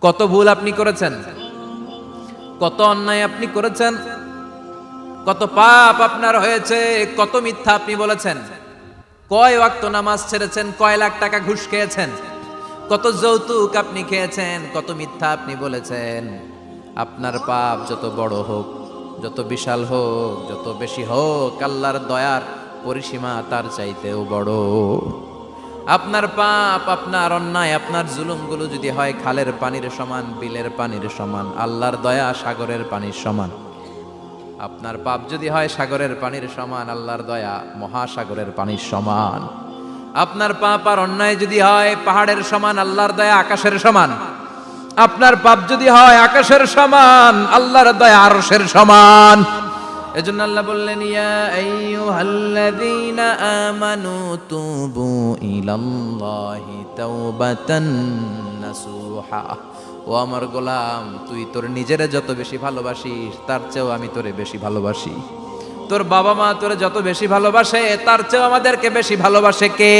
কত ভুল আপনি করেছেন, কত অন্যায় আপনি করেছেন, কত পাপ আপনার হয়েছে, কত মিথ্যা আপনি বলেছেন, কয় ওয়াক্ত নামাজ ছেড়েছেন, কয় লাখ টাকা ঘুষ খেয়েছেন, কত যৌতুক আপনি খেয়েছেন, কত মিথ্যা আপনি বলেছেন। আপনার পাপ যত বড় হোক, যত বিশাল হোক, যত বেশি হোক, আল্লাহর দয়ার পরিসীমা তার চাইতেও বড়। আপনার পাপ, আপনার অন্যায়, আপনার জুলুমগুলো যদি হয় খালের পানির সমান, বিলের পানির সমান, আল্লাহর দয়া সাগরের পানির সমান। আপনার পাপ যদি হয় সাগরের পানির সমান, আল্লাহর দয়া মহাসাগরের পানির সমান। আপনার পাপ আর অন্যায় যদি হয় পাহাড়ের সমান, আল্লাহর দয়া আকাশের সমান। আপনার পাপ যদি হয় আকাশের সমান, আল্লাহর দয়া আরশের সমান। এজন্য আল্লাহ বললেন, ইয়া আইয়ুহাল্লাযীনা আমানু তুবু ইলাল্লাহি তাওবাতান নাসুহা। ও আমার গোলাম, তুই তোর নিজেরে যত বেশি ভালোবাসিস তার চেয়েও আমি তোরে বেশি ভালোবাসি। তোর বাবা মা তোরে যত বেশি ভালোবাসে তার চেয়েও আমাদেরকে বেশি ভালোবাসে কে?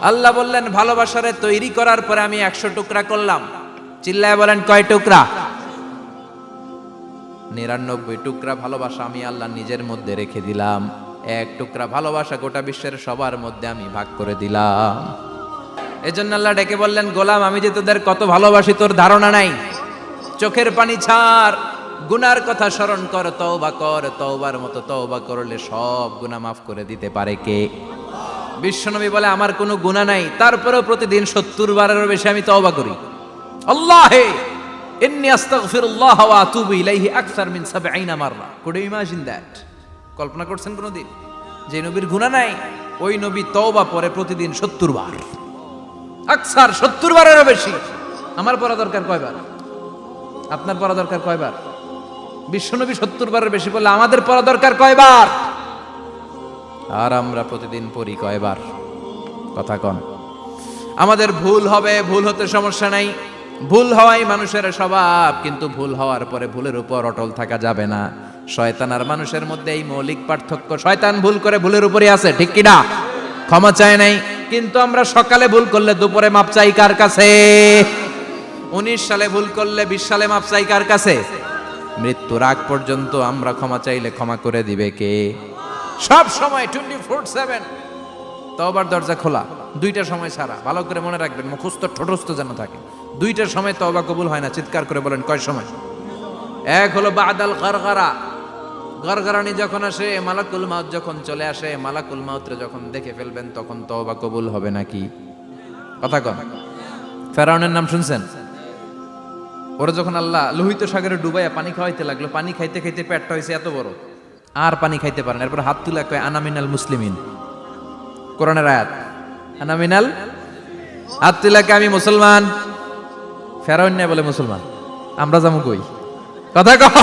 আল্লাহ বললেন, ভালোবাসারে তৈরি করার পরে আমি 100 টুকরা করলাম। চিল্লায় বলেন, কয় টুকরা? 99 টুকরা ভালোবাসা আমি আল্লাহ নিজের মধ্যে রেখে দিলাম। 1 টুকরা ভালোবাসা গোটা বিশ্বের সবার মধ্যে আমি ভাগ করে দিলাম। এজন্য আল্লাহ ডেকে বললেন, গোলাম আমি যে তোদের কত ভালোবাসি তোর ধারণা নাই। চোখের পানি ছাড়, গুনার কথা স্মরণ কর, তওবা কর। তওবার মতো তওবা করলে সব গুনাহ মাফ করে দিতে পারে কে? বিশ্বনবী বলে, আমার কোনো গুনাহ নাই, তারপরেও প্রতিদিন 70 বারেরও বেশি আমি তওবা করি। আল্লাহে ইন্নী আস্তাগফিরুল্লাহ ওয়া আতুবু ইলাইহি আকসার মিন 70 মাররা। Could you imagine that? কল্পনা করছেন কোনদিন যে নবীর গুনাহ নাই, ওই নবী তওবা পড়ে প্রতিদিন 70 বার, আকসার 70 বারেরও বেশি। আমার পড়া দরকার কয়বার? আপনার পড়া দরকার কয়বার? বিশ্বনবী 70 বারের বেশি বললে আমাদের পড়া দরকার কয়বার? আর আমরা প্রতিদিন পড়ি কয়বার? কথা কন। আমাদের ভুল হবে, ভুল হতে সমস্যা নাই, ভুল হওয়াই মানুষের স্বভাব, কিন্তু ভুল হওয়ার পরে ভুলের উপর অটল থাকা যাবে না। শয়তান আর মানুষের মধ্যে এই মৌলিক পার্থক্য। শয়তান ভুল করে ভুলের উপরই আছে, ঠিক কি না? ক্ষমা চায় নাই, কিন্তু আমরা সকালে ভুল করলে দুপুরে মাপ চাই কার কাছে? 19 সালে ভুল করলে 20 সালে মাপ চাই কার কাছে? মৃত্যুর আগ পর্যন্ত আমরা ক্ষমা চাইলে ক্ষমা করে দিবে কে? সব সময় 24/7 তওবার দরজা খোলা, 2টার সময় ছাড়া। ভালো করে মনে রাখবেন, মুখস্থ ঠোঁটস্থ যেন থাকে। 2টার সময় তওবা কবুল হয় না। চিৎকার করে বলেন, কয় সময়? এক হলো বাদাল গারগারা, গারগারানি যখন আসে, মালাকুল মাউত যখন চলে আসে, মালাকুল মাউতরে যখন দেখে ফেলবেন তখন তওবা কবুল হবে নাকি? কথা কন। ফেরাউনের নাম শুনছেন? ওরা যখন আল্লাহ লোহিত সাগরে ডুবাইয়া পানি খাওয়াইতে লাগলো, পানি খাইতে খাইতে পেটটা হয়েছে এত বড়, আর পানি খাইতে পারেন। এরপর হাত তুলে কয়, আনা মিনাল মুসলিমিন। কোরআনের আয়াত, আনা মিনাল, হাত তুলে কয় আমি মুসলমান। ফেরাউন না বলে মুসলমান, আমরা যাবো কই? কথা কও।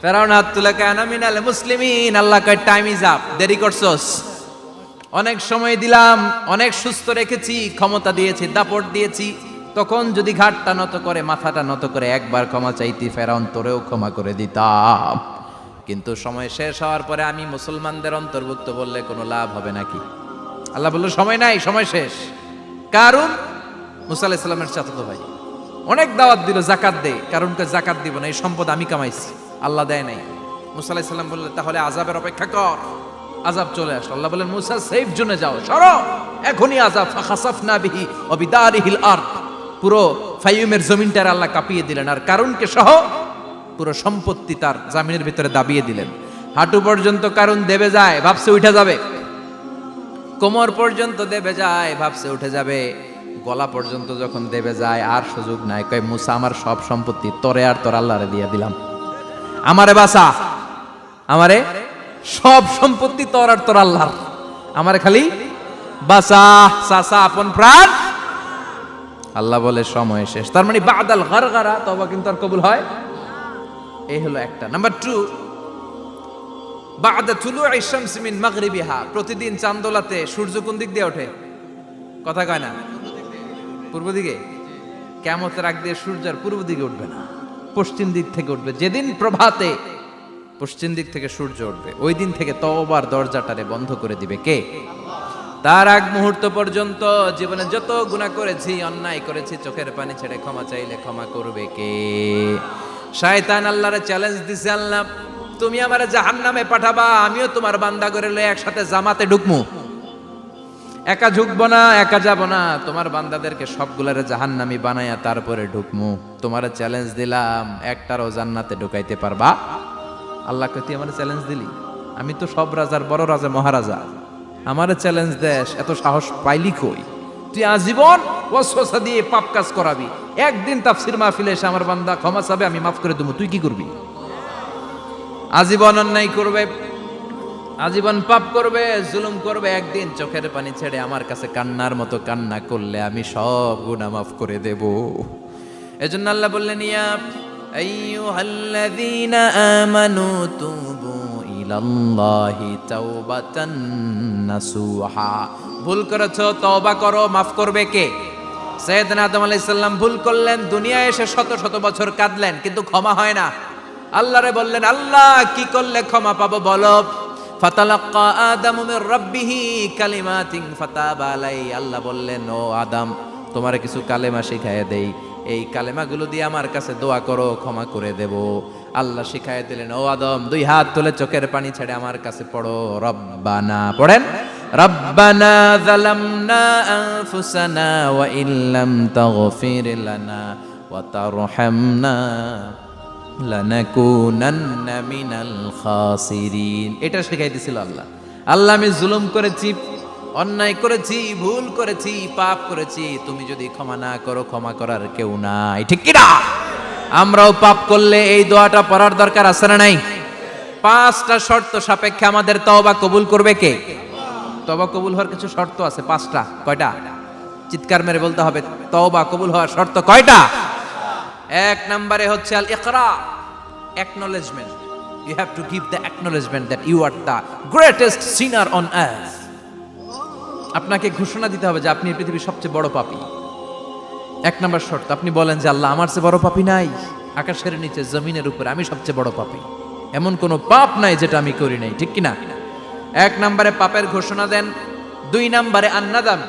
ফেরাউন হাত তুলে কয় আনা মিনাল মুসলিমিন। আল্লাহ কয়, টাইম ইজ আপ, দেরি করছস। অনেক সময় দিলাম, অনেক সুস্থ রেখেছি, ক্ষমতা দিয়েছি, দাপট দিয়েছি, তখন যদি ঘাটটা নত করে, মাথাটা নত করে একবার ক্ষমা চাইতি, ফেরাউন তোরেও ক্ষমা করে দিতাম। কিন্তু সময় শেষ হওয়ার পরে আমি মুসলমানদের অন্তর্ভুক্ত বললে কোনো লাভ হবে নাকি? আল্লাহ বলল, সময় নাই, সময় শেষ। কারণ মুসা আলাইহিস সালামের চাচাতো ভাই অনেক দাওয়াত দিল, জাকাত দে। কারণকে জাকাত দিব না, এই সম্পদ আমি কামাইছি, আল্লাহ দেয় নাই। মুসা আলাইহিস সালাম বললেন, তাহলে আযাবের অপেক্ষা কর। আযাব চলে আসলো। আল্লাহ বললেন, মুসা সেফ জোনে যাও, সরো, এখনই আযাব। ফাখাসাফনা বিহি ওয়া বিদারিহিল আরদ। পুরো ফাইয়ুমের জমিনটার আল্লাহ কাঁপিয়ে দিলেন, আর কারুনকে সহ পুরো সম্পত্তি তার জামিনের ভিতরে দাবিয়ে দিলেন। হাঁটু পর্যন্ত কারুন দেবে যায়, ভাবছে উঠে যাবে। কোমর পর্যন্ত দেবে যায়, ভাবছে উঠে যাবে। গলা পর্যন্ত যখন দেবে যায়, আর সুযোগ নাই। কয়, মুসা আমার সব সম্পত্তি তোরে আর তোর আল্লাহরে দিয়ে দিলাম, আমারে বাঁচা, আমারে সব সম্পত্তি তোর আর তোর আল্লাহর, আমারে খালি বাঁচা, চাচা আপন প্রাণ। আল্লাহ বলে, সময় শেষ। তার মানে বাদাল গারগারা তওবা কিন্তু আর কবুল হয়? এই হলো একটা। নাম্বার 2, বাদা তুলুই শামসি মিন মাগরিবিহা। প্রতিদিন চাঁদোলাতে সূর্য কোন দিক দিয়ে ওঠে? কথা কয় না? পূর্ব দিকে। কিয়ামতের আগ দিয়ে সূর্য আর পূর্ব দিকে উঠবে না, পশ্চিম দিক থেকে উঠবে। যেদিন প্রভাতে পশ্চিম দিক থেকে সূর্য উঠবে, ওই দিন থেকে তওবার দরজাটারে বন্ধ করে দিবে কে? তার আগ মুহূর্ত পর্যন্ত জীবনে যত গুনাহ করেছি, অন্যায় করেছি, চোখের পানি ছেড়ে ক্ষমা চাইলে ক্ষমা করবে কে? শয়তান আল্লাহরে চ্যালেঞ্জ দিছে, আল্লাহ তুমি আমারে জাহান্নামে পাঠাবা, আমিও তোমার বান্দা করে লয়ে একসাথে জামাতে ঢুকমু। একা ঢুকবো না, একা যাব না, তোমার বান্দাদেরকে সবগুলারে জাহান্নামী বানায়া তারপরে ঢুকমু। তোমারে চ্যালেঞ্জ দিলাম, একটারও জান্নাতে ঢুকাইতে পারবা? আল্লাহ কই তুই আমারে চ্যালেঞ্জ দিলি? আমি তো সব রাজার বড় রাজা, মহারাজা, আমারে চ্যালেঞ্জ দেশ, এত সাহস পাইলি কই? তুই আজীবন ওয়াসওয়াসা দিয়ে পাপ কাজ করাবি, একদিন তাফসীর মাহফিলে এসে আমার বান্দা ক্ষমা চাবে, আমি মাফ করে দেবো, তুই কি করবি? আজীবন অন্যায় করবে, আজীবন পাপ করবে, জুলুম করবে, একদিন চোখের পানি ছেড়ে আমার কাছে কান্নার মতো কান্না করলে আমি সব গুনাহ মাফ করে দেব। এজন্য আল্লাহ বললেন, ইয়া আইয়ুহাল্লাযীনা আমানু তুবু ইলাল্লাহি তাওবাতান নাসুহা। ভুল করেছো, তওবা করো, মাফ করবে কে? সাইয়েদনা আদম আলাইহিস সালাম ভুল করলেন, দুনিয়ায় এসে শত শত বছর কাঁদলেন, কিন্তু ক্ষমা হয় না। আল্লাহরে বললেন, আল্লাহ কি করলে ক্ষমা পাবো বলো? ফাতালাক্কা আদামু মির রাব্বিহি কালিমাতিন ফাতাবা আলাইহি। আল্লাহ বললেন, ও আদম, তোমারে কিছু কালেমা শিখাইয়ে দেই, এই কালেমাগুলো দিয়ে আমার কাছে দোয়া করো, ক্ষমা করে দেব। আল্লাহ শিখাইয়ে দিলেন, ও আদম, দুই হাত তুলে চোখের পানি ছেড়ে আমার কাছে পড়ো, রব্বানা, পড়েন, রব্বানা যালামনা আনফুসানা ওয়া ইল্লাম তাগফির লানা ওয়া তারহামনা লানাকুনান্না মিনাল খাসিরিন। এটা শিখাই দিছিল আল্লাহ। আল্লাহ আমি জুলুম করেছি, অন্যায় করেছি, ভুল করেছি, পাপ করেছি, তুমি যদি ক্ষমা না করো, ক্ষমা করার কেউ নাই, ঠিক কি না? আমরাও পাপ করলে এই দোয়াটা পড়ার দরকার আছে না নাই? 5টা শর্ত সাপেক্ষে আমাদের তওবা কবুল করবে কে? তওবা কবুল হওয়ার কিছু শর্ত আছে, 5টা। কয়টা? চিৎকার মেরে বলতে হবে, তওবা কবুল হওয়ার শর্ত কয়টা? 1 নম্বরে হচ্ছে আল ইকরা, acknowledgement. You have to give the acknowledgement that you are the greatest sinner on earth. আপনাকে ঘোষণা দিতে হবে যে আপনি এই পৃথিবীর সবচেয়ে বড় পাপী। 1 নম্বর শর্ত, আপনি বলেন যে আল্লাহ আমার চেয়ে বড় পাপী নাই, আকাশের নিচে জমিনের উপরে আমি সবচেয়ে বড় পাপী, এমন কোনো পাপ নাই যেটা আমি করি নাই, ঠিক কি না? 1 নম্বরে পাপের ঘোষণা দেন। 2 নম্বরে আন-নাদাম,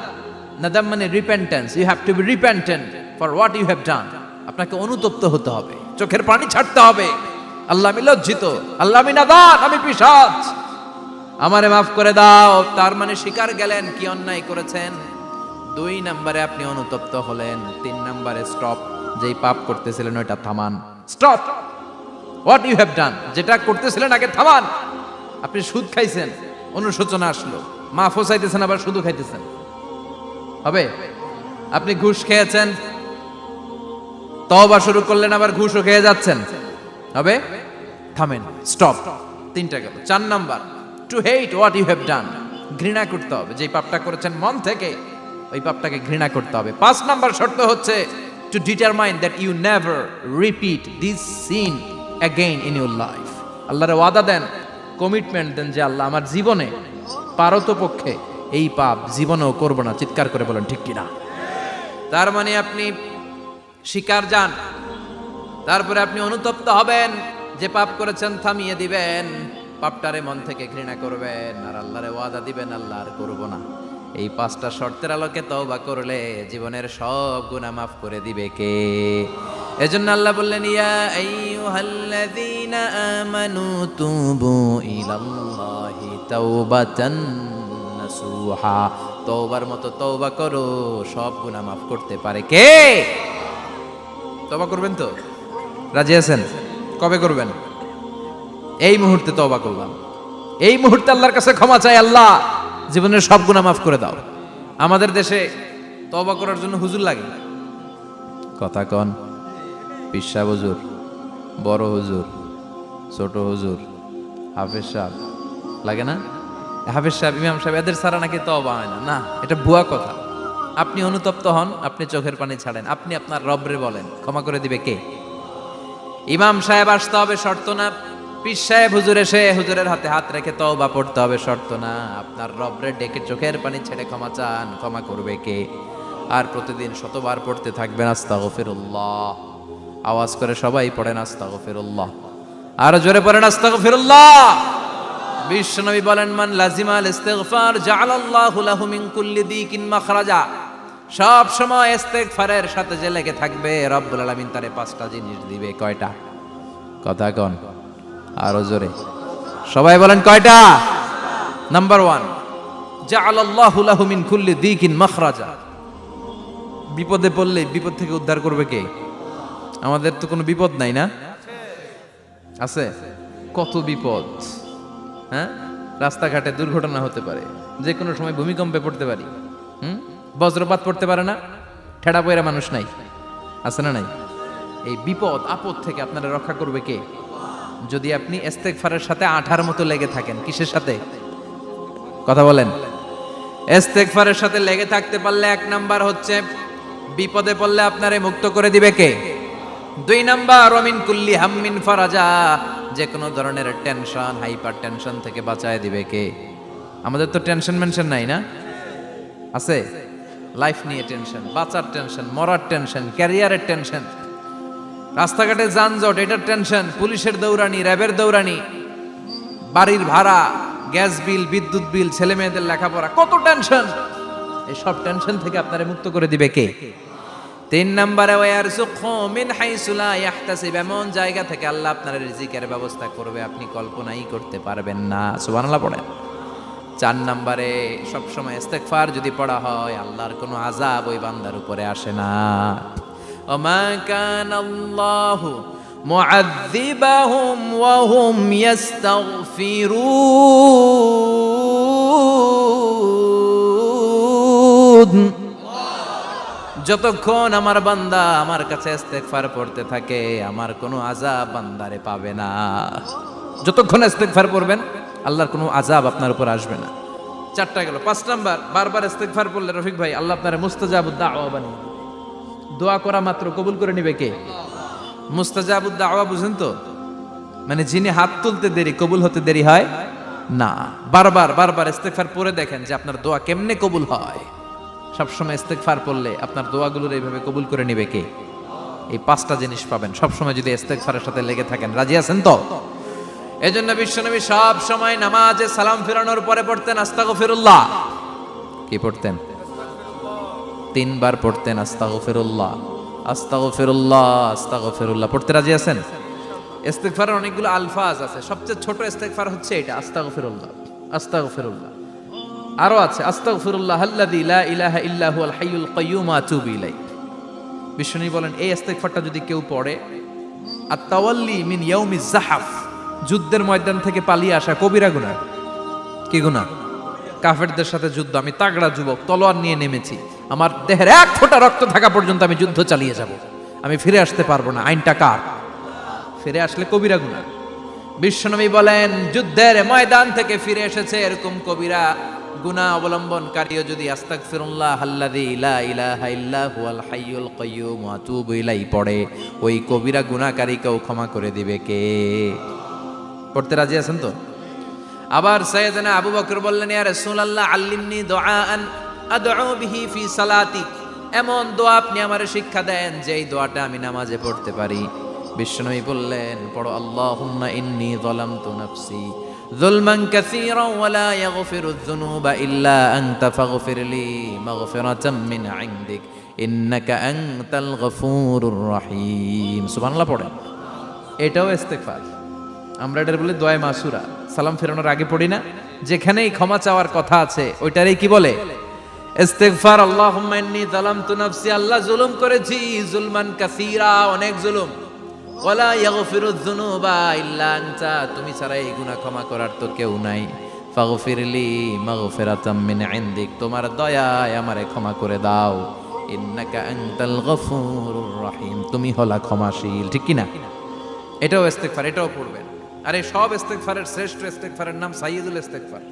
নাদাম মানে repentance. You have to be repentant for what you have done. আপনাকে অনুতপ্ত হতে হবে, চোখের পানি ছাড়তে হবে, আল্লাহ আমি লজ্জিত, আল্লাহ আমি নাদান, আমি পিশাচ, আমারে মাফ করে দাও। তার মানে স্বীকার গেলেন কি অন্যায় করেছেন। 2 নম্বরে আপনি অনুতপ্ত হলেন। 3 নম্বরে স্টপ, যেই পাপ করতেছিলেন ওইটা থামান, stop what you have done, যেটা করতেছিলেন আগে থামান। আপনি সুদ খাইছেন, অনুশোচনা আসলো, মাফও চাইতেছেন, আবার সুদও খাইতেছেন, হবে? আপনি ঘুষ খেয়েছেন, তওবা শুরু করলেন, আবার ঘুষও খেয়ে যাচ্ছেন, হবে? থামেন, স্টপ। 3টা গেল। 4 number, to hate what you have done, ঘৃণা করতে হবে, যে পাপটা করেছেন মন থেকে ওই পাপটাকে ঘৃণা করতে হবে। 5 নাম্বার শর্ত হচ্ছে to determine that you never repeat this sin again in your life. আল্লাহর ওয়াদা দেন, কমিটমেন্ট দেন যে আল্লাহ আমার জীবনে পারতপক্ষে এই পাপ জীবনেও করব না। চিৎকার করে বলেন ঠিক কিনা? তার মানে আপনি স্বীকার যান, তারপরে আপনি অনুতপ্ত হবেন, যে পাপ করেছেন থামিয়ে দিবেন, পাপটারে মন থেকে ঘৃণা করবেন, আর আল্লাহরে ওয়াদা দিবেন আল্লাহ আর করব না। এই 5টা শর্তের আলোকে তওবা করলে জীবনের সব গুনাহ মাফ করে দিবে কে? এজন্য আল্লাহ বললেন, ইয়া আইয়ুহাল্লাযীনা আমানু তুবু ইলাল্লাহি তাওবাতান নাসুহা। তওবার মতো তওবা করো, সব গুনাহ মাফ করতে পারে কে? তওবা করবেন তো? রাজি আছেন? কবে করবেন? এই মুহূর্তে তওবা করলাম, এই মুহূর্তে আল্লাহর কাছে ক্ষমা চাই, আল্লাহ জীবনের সব গুনাহ মাফ করে দাও। আমাদের দেশে তওবা করার জন্য হুজুর লাগে, কথা কন, পীর সাহেব হুজুর, বড় হুজুর, ছোট হুজুর, হাফেজ সাহেব লাগে না? হাফেজ সাহেব, ইমাম সাহেব, এদের ছাড়া নাকি তওবা হয় না। না, এটা ভুয়া কথা। আপনি অনুতপ্ত হন, আপনি চোখের পানি ছাড়েন, আপনি আপনার রবরে বলেন, ক্ষমা করে দিবে কে? ইমাম সাহেব আসতে হবে শর্ত না, পীর সাহেব হুজুর এসে হুজুরের হাতে হাত রেখে তওবা পড়তে হবে শর্ত না। আপনার রবরে ডেকে চোখের পানি ছেড়ে ক্ষমা চান, ক্ষমা করবে কে? আর প্রতিদিন শতবার পড়তে থাকবেন আস্তাগফিরুল্লাহ। আওয়াজ করে সবাই পড়েন আস্তাগফিরুল্লাহ, আর জোরে পড়েন আস্তাগফিরুল্লাহ। বিশ্বনবী বলেন, মান লাজিমাল ইস্তিগফার জাআলাল্লাহু লাহু মিন কুল্লি দিকিন মাখরাজা। সব সময় ইস্তিগফারের সাথে যে লেগে থাকবে, রব্বুল আলামিন তারে 5টা জিনিস দিবে। কয়টা? কথা কোন, আরো জোরে সবাই বলেন কয়টা? নাম্বার 1, জাআলাল্লাহু লাহু মিন কুল্লি দিকিন মাখরাজা। বিপদে পড়লে বিপদ থেকে উদ্ধার করবে কে? আমাদের তো কোনো বিপদ নাই না? আছে? কত বিপদ, হ্যাঁ? রাস্তাঘাটে দুর্ঘটনা হতে পারে, যে কোনো সময় ভূমিকম্পে পড়তে পারি, বজ্রপাত পড়তে পারে না, ঠেড়া পয়রা মানুষ নাই, আছে না নাই? এই বিপদ আপদ থেকে আপনারা রক্ষা করবে কে? যদি আপনি ইস্তেগফারের সাথে আঠার মতো লেগে থাকেন। কিসের সাথে? কথা বলেন। ইস্তেগফারের সাথে লেগে থাকতে পারলে 1 নাম্বার হচ্ছে বিপদে পড়লে আপনারে মুক্ত করে দিবে কে? 2 নাম্বার ওমিন কুল্লি হাম্মিন ফারাজা, যে কোনো ধরনের টেনশন, হাইপার টেনশন থেকে বাঁচায় দিবে কে? আমাদের তো টেনশন মেনশন নাই না? আছে? লাইফ নিয়ে টেনশন, বাঁচার টেনশন, মরার টেনশন, ক্যারিয়ারের টেনশন, রাস্তাঘাটে যানজট এটার টেনশন, পুলিশের দৌড়ানি, র্যাবের দৌড়ানি, বাড়ির ভাড়া, গ্যাস বিল, বিদ্যুৎ বিল, ছেলে মেয়েদের লেখাপড়া, কত টেনশন। এই সব টেনশন থেকে আপনারে মুক্ত করে দিবে কে? 3 নম্বরে ওয়ারযুকহু মিন হাইসু লা ইয়াহতাসিব, এমন জায়গা থেকে আল্লাহ আপনার রিজিকের ব্যবস্থা করবে আপনি কল্পনাই করতে পারবেন না। সুবহানাল্লাহ পড়েন। 4 নম্বরে সবসময় ইস্তেগফার যদি পড়া হয়, আল্লাহর কোনো আযাব ওই বান্দার উপরে আসে না। ওমা কানাল্লাহু মুআযযিবাহুম ওয়া হুম ইস্তাগফিরুন। যতক্ষণ আমার বান্দা আমার কাছে ইস্তেগফার পড়তে থাকে, আমার কোনো আযাব বান্দারে পাবে না। যতক্ষণ ইস্তেগফার পড়বেন, আল্লাহর কোনো আযাব আপনার উপর আসবে না। 4টা গেল। 5 নাম্বার, বারবার ইস্তেগফার পড়লে রফিক ভাই আল্লাহ আপনার মুস্তাজাবুদ দাওয়া বানিয়ে দিবে। দোয়া করা মাত্র কবুল করে নিবে কে? মুস্তাজাবুদ দাওয়া বুঝেন তো? মানে যিনি হাত তুলতে দেরি, কবুল হতে দেরি হয় না। বারবার ইস্তেগফার পড়ে দেখেন যে আপনার দোয়া কেমনে কবুল হয়। সবসময় ইস্তেগফার পড়লে আপনার দোয়াগুলোর এইভাবে কবুল করে নিবে কে? এই 5টা জিনিস পাবেন সবসময় যদি ইস্তেগফারের সাথে লেগে থাকেন। রাজি আছেন তো? এজন্য বিশ্বনবী সব সময় নামাজে সালাম ফিরানোর পরে পড়তেন আস্তাগফিরুল্লাহ। কি পড়তেন? 3 বার পড়তেন আস্তাগফিরুল্লাহ, আস্তাগফিরুল্লাহ, আস্তাগফিরুল্লাহ। পড়তে রাজি আছেন? ইস্তেগফারের অনেকগুলো আলফাজ আছে, সবচেয়ে ছোট ইস্তেগফার হচ্ছে এটা, আস্তাগফিরুল্লাহ, আস্তাগফিরুল্লাহ। আরো আছে আস্তাগফিরুল্লাহ আল্লাযী লা ইলাহা ইল্লা হুয়াল হাইয়ুল কাইয়্যুম ওয়া আতুবু ইলাইহি। বিশ্বনবী বলেন এই ইস্তেগফারটা যদি কেউ পড়ে, আত-তাওয়াল্লি মিন ইয়াউমিজ যাহাফ, যুদ্ধের ময়দান থেকে পালিয়ে আসা কবিরা গুনাহ। কি গুনাহ? কাফেরদের সাথে যুদ্ধ, আমি তাগড়া যুবক, তলোয়ার নিয়ে নেমেছি, আমার দেহের 1 ফোঁটা রক্ত থাকা পর্যন্ত আমি যুদ্ধ চালিয়ে যাব, আমি ফিরে আসতে পারবো না। আইনটা কার? ফিরে আসলে কবিরা গুনাহ। বিশ্বনবী বলেন যুদ্ধের ময়দান থেকে ফিরে এসেছে এরকম কবিরা গুনাহ অবলম্বনকারীও যদি আস্তাগফিরুল্লাহ আল্লাযী লা ইলাহা ইল্লা হুয়াল হাইয়ুল কাইয়্যুম ওয়া আতুবু ইলাইহি পড়ে, ওই কবিরা গুনাহকারীকেও ক্ষমা করে দিবে কে? পড়তে রাজি আছেন তো? আবার সাইয়েদনা আবু বকর বললেন, ইয়া রাসূলুল্লাহ আল্লিমনি দুআআন আদউ বিহি ফি সালাতি, এমন দোয়া আপনি আমারে শিক্ষা দেন যে এই দোয়াটা আমি নামাজে পড়তে পারি। বিশ্বনবী বললেন পড়ো, আল্লাহুম্মা ইন্নী যালামতু নাফসি যুলমান কাসীরান ওয়া লা ইয়াগফিরুয যুনুবা ইল্লা আনতা ফাগফিরলি মাগফিরাতাম মিন ইনদিক ইন্নাকা আনতাল গফুরুর রহিম। সুবহানাল্লাহ পড়েন। এটাও ইস্তেগফার। আমরা এটার বলি দোয়া মাসুরা, সালাম ফেরানোর আগে পড়ি না? যেখানেই ক্ষমা চাওয়ার কথা আছে ওইটারই কি বলে? ইস্তেগফার। আল্লাহুম্মা ইন্নী যালামতু নাফসি, আল্লাহ জুলুম করেছি, যুলমান কাসীরা, অনেক জুলুম, ওয়ালা ইয়াগফিরুয যুনুবা ইল্লা আনতা, তুমি ছাড়া এই গুনাহ ক্ষমা করার তো কেউ নাই। ফাগফিরলি মাগফিরাতাম মিন ইনদিক, তোমার দয়ায় আমারে ক্ষমা করে দাও। ইন্নাকা আনতাল গফুরুর রহিম, তুমি হলা ক্ষমাশীল। ঠিক কি না? এটাও ইস্তেগফার, এটাও পড়বেন। আর এই সব ইস্তেগফারের শ্রেষ্ঠ ইস্তেগফারের নাম সাইয়্যিদুল ইস্তেগফার।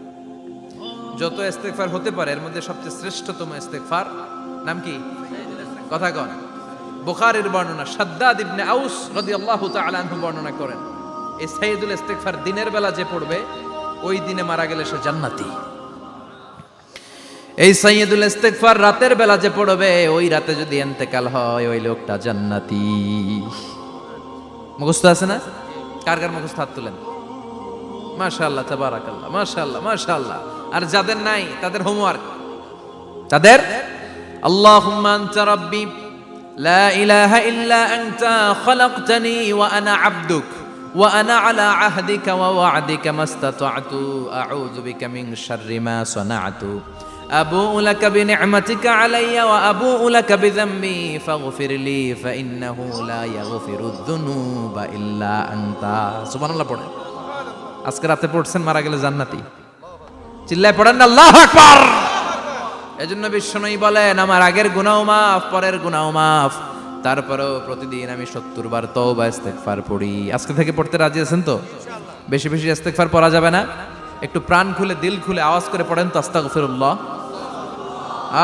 যত ইস্তেগফার হতে পারে এর মধ্যে সবচেয়ে শ্রেষ্ঠতম ইস্তেগফার নাম কি? কথা কন। বুখারীর বর্ণনা, শাদ্দাদ ইবনে আউস রাদিয়াল্লাহু তাআলা আনহু বর্ণনা করেন, এই সাইয়্যিদুল ইস্তেগফার দিনের বেলা যে পড়বে ওই দিনে মারা গেলে সে জান্নাতি। এই সাইয়্যিদুল ইস্তেগফার রাতের বেলা যে পড়বে ওই রাতে যদি ইন্তেকাল হয় ওই লোকটা জান্নাতি। মুখস্থ আছে না? কার কার মুখস্থ? হাত তুলেন। মাশাআল্লাহ, তাবারাকাল্লাহ, মাশাআল্লাহ, মাশাআল্লাহ। আর যাদের নাই তাদের হোমওয়ার্ক, তাদের আল্লাহুম্মা আনতা রাব্বি লা ইলাহা ইল্লা আনতা খালাকতানি ওয়া আনা আবদুক ওয়া আনা আলা আহদিকা ওয়া ওয়া'দিকা মাস্তাতা'তু আউযু বিকা মিন শাররি মা সানা'তু আবুউ লাকা বিনি'মাতিকা আলাইয়া ওয়া আবুউ লাকা বিযামবি ফাগফির লি ফাইন্নাহু লা ইয়াগফিরুয যুনুবা ইল্লা আনতা। সুবহানাল্লাহ পড়েন। আজকে রাতে পড়ছেন, মারা গেলে জান্নাতি। চিল্লায় পড়েন না আল্লাহু আকবার। এজন্য বিশ্বনবী বলেন, আমার আগের গুনাহ মাফ, পরের গুনাহ মাফ, তারপরেও প্রতিদিন আমি 70 বার তওবা ইস্তেগফার পড়ি। আজকে থেকে পড়তে রাজি আছেন তো? বেশি বেশি ইস্তেগফার পড়া যাবে না? একটু প্রাণ খুলে, দিল খুলে আওয়াজ করে পড়েন তো আস্তাগফিরুল্লাহ।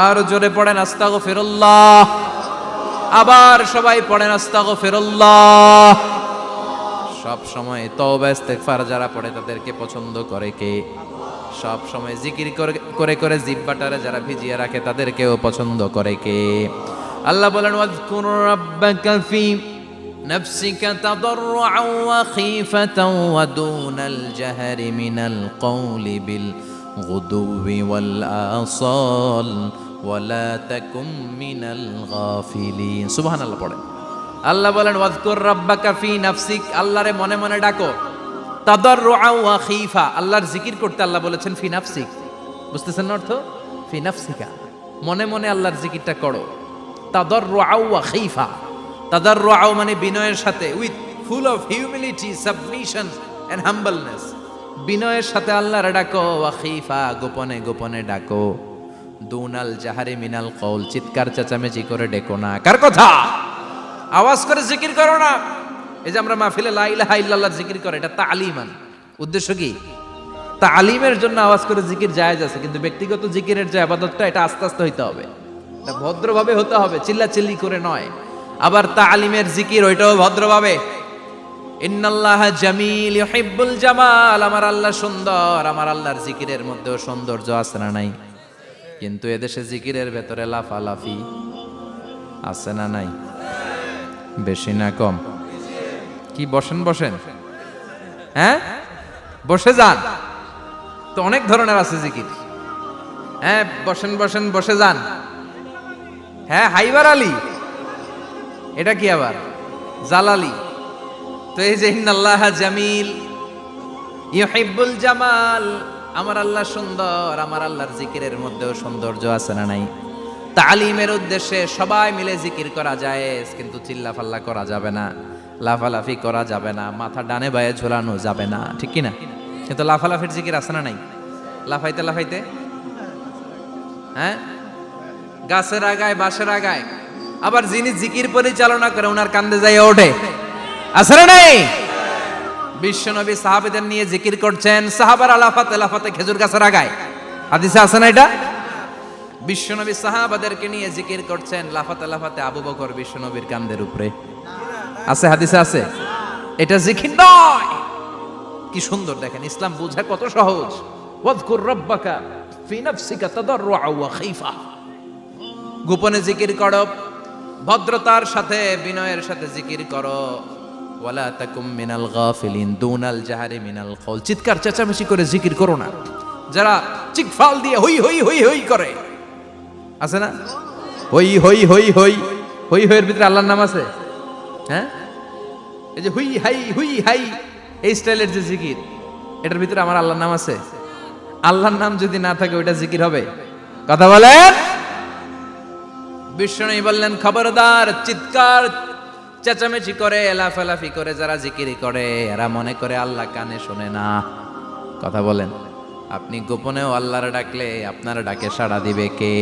আর জোরে পড়েন আস্তাগফিরুল্লাহ। আবার সবাই পড়েন আস্তাগফিরুল্লাহ। সব সময় তওবা ইস্তেগফার যারা পড়ে তাদেরকে পছন্দ করে কে? সব সময় জিকির করে করে জিহ্বাটারে যারা ভিজিয়ে রাখে তাদেরকেও পছন্দ করে কে? আল্লাহ বলেন, ওয়াজকুর রাব্বাকা ফি নাফসিকা তাদাররুআন ওয়া খীফাতান ওয়া দুনাল জাহরি মিনাল কওলি বিল গুদুবি ওয়াল আসাল ওয়া লা তাকুম মিনাল গাফিলিন। সুবহানাল্লাহ পড়েন। আল্লাহ বলেন, ওয়াজকুর রাব্বাকা ফি নাফসিক, আল্লাহরে মনে মনে ডাকো। তাদাররুআন ওয়া খীফা, আল্লাহর জিকির করতে আল্লাহ বলেছেন ফি নাফসিক। বুঝতেছেন না অর্থ? ফি নাফসিকা, মনে মনে আল্লাহর জিকিরটা করো। তাদাররুআন ওয়া খীফা, তাদাররুআন মানে বিনয়ের সাথে, with full of humility, submission and humbleness. বিনয়ের সাথে আল্লাহরে ডাকো। ওয়া খীফা, গোপনে গোপনে ডাকো। দুনাল জাহারি মিনাল কওল, চিৎকার চেঁচামেচি করে ডেকো না। কার কথা? আওয়াজ করে জিকির করো না। এই যে আমরা মাহফিলে লা ইলাহা ইল্লাল্লাহ জিকির করে, এটা তালিমান। উদ্দেশ্য কি? তালিমের জন্য আওয়াজ করে জিকির জায়েজ আছে, কিন্তু ব্যক্তিগত জিকিরের যে ইবাদতটা, এটা আস্তে আস্তে হইতে হবে, এটা ভদ্রভাবে হতে হবে, চিল্লাচিল্লি করে নয়। আবার তালিমের জিকির ওইটাও ভদ্রভাবে। ইন্নাল্লাহা জামিল ইউহিব্বুল জামাল, আমার আল্লাহ সুন্দর, আমার আল্লাহর জিকিরের মধ্যেও সৌন্দর্য আছে না নাই? কিন্তু এদেশে জিকিরের ভেতরে লাফালাফি আছে না নাই? বেশি না কম? কি বসেন বসেন, হ্যাঁ বসে যান তো, অনেক ধরনের আছে জিকির। হ্যাঁ বসেন বসেন, বসে যান। হ্যাঁ হাইবার আলী, এটা কি আবার জালালি? তো এই যে ইন্নাল্লাহা জামিল ইউহিব্বুল জামাল, আমার আল্লাহ সুন্দর, আমার আল্লাহর জিকিরের মধ্যেও সৌন্দর্য আছে না নাই? তালিমের উদ্দেশ্যে সবাই মিলে জিকির করা যায়, কিন্তু চিল্লাফাল্লা করা যাবে না, লাফালাফি করা যাবে না, মাথা ডানে বায়ে ঝোলানো যাবে না, ঠিক কি না? কিন্তু লাফালাফির জিকির আছে না নাই? লাফাইতে লাফাইতে, হ্যাঁ গাছের আগায় বাঁশের আগায়। আবার যিনি জিকির পরিচালনা করে ওনার কান্দে যাই ওঠে, আছে না নাই? বিশ্বনবী সাহাবাদের নিয়ে জিকির করছেন, সাহাবারা লাফাতে লাফাতে খেজুর গাছের আগায়। হাদিসে আছে না এটা? বিশ্বনবী সাহাবাদেরকে নিয়ে জিকির করছেন, লাফাতে লাফাতে আবু বকর বিশ্বনবীর কান্দের উপরে। আছে, হাদিসে আছে। এটা জিকির নয়। কি সুন্দর দেখেন, ইসলাম বোঝা কত সহজ। ওয়াজকুর রাব্বাকা ফি নাফসিকা তাদাররুআন ওয়া খীফা, গোপনে জিকির করো, ভদ্রতার সাথে বিনয়ের সাথে জিকির করো। ওয়ালা তাকুম মিনাল গাফিলিন, দুনাল জাহারি মিনাল কওল, চিৎকার চেঁচামেচি করে জিকির করো না। যারা চিকফাল দিয়ে হই হই হই হই করে, আছে না? হই হই হই হই হই হইয়ের ভিতরে আল্লাহর নাম আছে। হ্যাঁ এই যে হুই হাই এই স্টাইলের যে জিকির, এটার ভিতরে আমার আল্লাহর নাম আছে? আল্লাহর নাম যদি না থাকে ওইটা জিকির হবে? কথা বলেন। বিষ্ণু বললেন, খবরদার, চিৎকার চেঁচামেচি করে লাফালাফি করে যারা জিকিরি করে, এরা মনে করে আল্লাহ কানে শোনে না। কথা বলেন। আপনি গোপনেও আল্লাহর ডাকলে আপনার ডাকে সাড়া দিবে কে?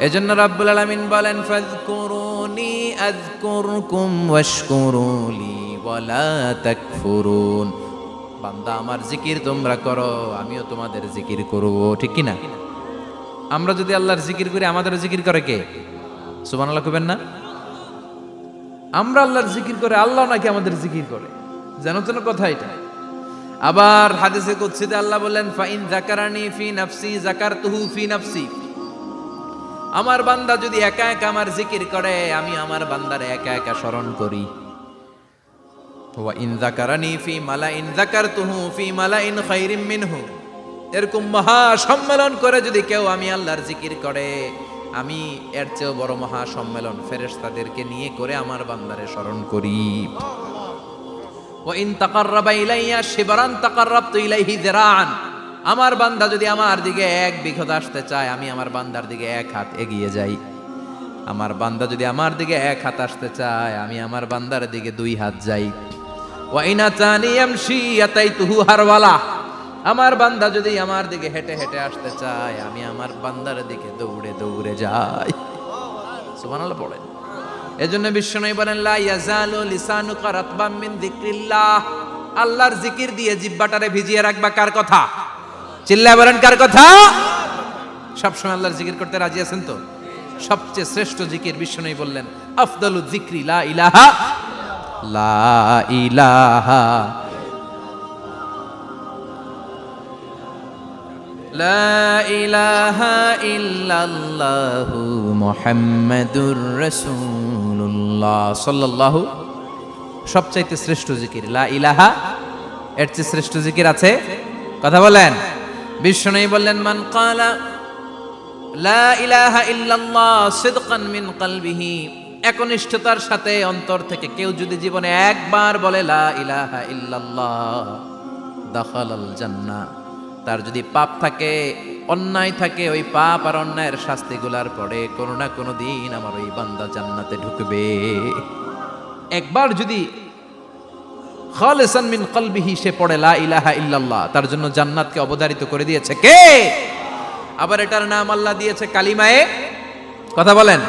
এজন্য রাব্বুল আলামিন বলেন, ফাযকুরুনি আযকুরকুম ওয়াশকুরুলি ওয়ালা তাকফুরুন। বান্দা আমার জিকির তোমরা করো, আমিও তোমাদের জিকির করব, ঠিক কি না? আমরা যদি আল্লাহর জিকির করি, আমাদেরও জিকির করে কে? সুবহানাল্লাহ কইবেন না? আমরা আল্লাহর জিকির করে, আল্লাহ নাকি আমাদের জিকির করে, জানো তো না কথা এটা? আবার হাদিসে কুদসিতে আল্লাহ বলেন, ফাইন যাকারানি ফি নাফসি যাকারতুহু ফি নাফসি, আমার বান্দা যদি একা একা আমার জিকির করে, আমি আমার বান্দারে একা একা স্মরণ করি। ওয়া ইন যাকারানি ফি মালাইন যাকারতুহু ফি মালাইন খায়রিম মিনহু। এরকম মহা সম্মেলন করে যদি কেউ আমি আল্লাহর জিকির করে, আমি এর চেয়েও বড় মহা সম্মেলন ফেরেশতাদেরকে নিয়ে করে আমার বান্দারে স্মরণ করি। ওয়া ইন তাকাররাবা ইলাইয়া শিবরান তাকাররাবতু ইলাইহি যিরাআন। আমার বান্দা যদি আমার দিকে এক বিঘত আসতে চায়, আমি আমার বান্দার দিকে এক হাত এগিয়ে যাই। আমার বান্দা যদি আমার দিকে এক হাত আসতে চায়, আমি আমার বান্দার দিকে দুই হাত যাই। ওয়া ইন আতানি ইয়ামশি আতাইতুহু হারওয়ালা। আমার বান্দা যদি আমার দিকে হেঁটে হেঁটে আসতে চায়, আমি আমার বান্দার দিকে দৌড়ে দৌড়ে যাই। সুবহানাল্লাহ পড়েন। এজন্য বিশ্বনবী বলেন, লা ইয়াজালু লিসানুকা রাতবাম মিন যিকরিল্লাহ। আল্লাহর জিকির দিয়ে জিহ্বাটারে ভিজিয়ে রাখবা। কার কথা? চিল্লায় বলেন কার কথা? সবসময় আল্লাহর জিকির করতে রাজি আছেন তো? সবচেয়ে শ্রেষ্ঠ জিকির বিশ্বনবী বললেন, আফদালু যিকরি লা ইলাহা লা ইলাহা লা ইলাহা ইল্লাল্লাহু মুহাম্মাদুর রাসূলুল্লাহ সাল্লাল্লাহু। সবচাইতে শ্রেষ্ঠ জিকির লা ইলাহা। এর চেয়ে শ্রেষ্ঠ জিকির আছে? কথা বলেন। বিশ্বনবী বললেন, মান ক্বালা লা ইলাহা ইল্লাল্লাহ সিদকান মিন কলবিহি। একনিষ্ঠতার সাথে অন্তর থেকে কেউ যদি জীবনে একবার বলে লা ইলাহা ইল্লাল্লাহ, দাখালাল জান্নাহ। তার যদি পাপ থাকে, অন্যায় থাকে, ওই পাপ আর অন্যায়ের শাস্তিগুলার পরে কোনো না কোনো দিন আমার ওই বান্দা জান্নাতে ঢুকবে। একবার যদি খালিসান মিন কলবিহি সে পড়ে লা ইলাহা ইল্লাল্লাহ, তার জন্য জান্নাতকে অবধারিত করে দিয়েছে কে? আবার এটার নাম আল্লাহ দিয়েছে কালিমায়ে। কথা বলেন।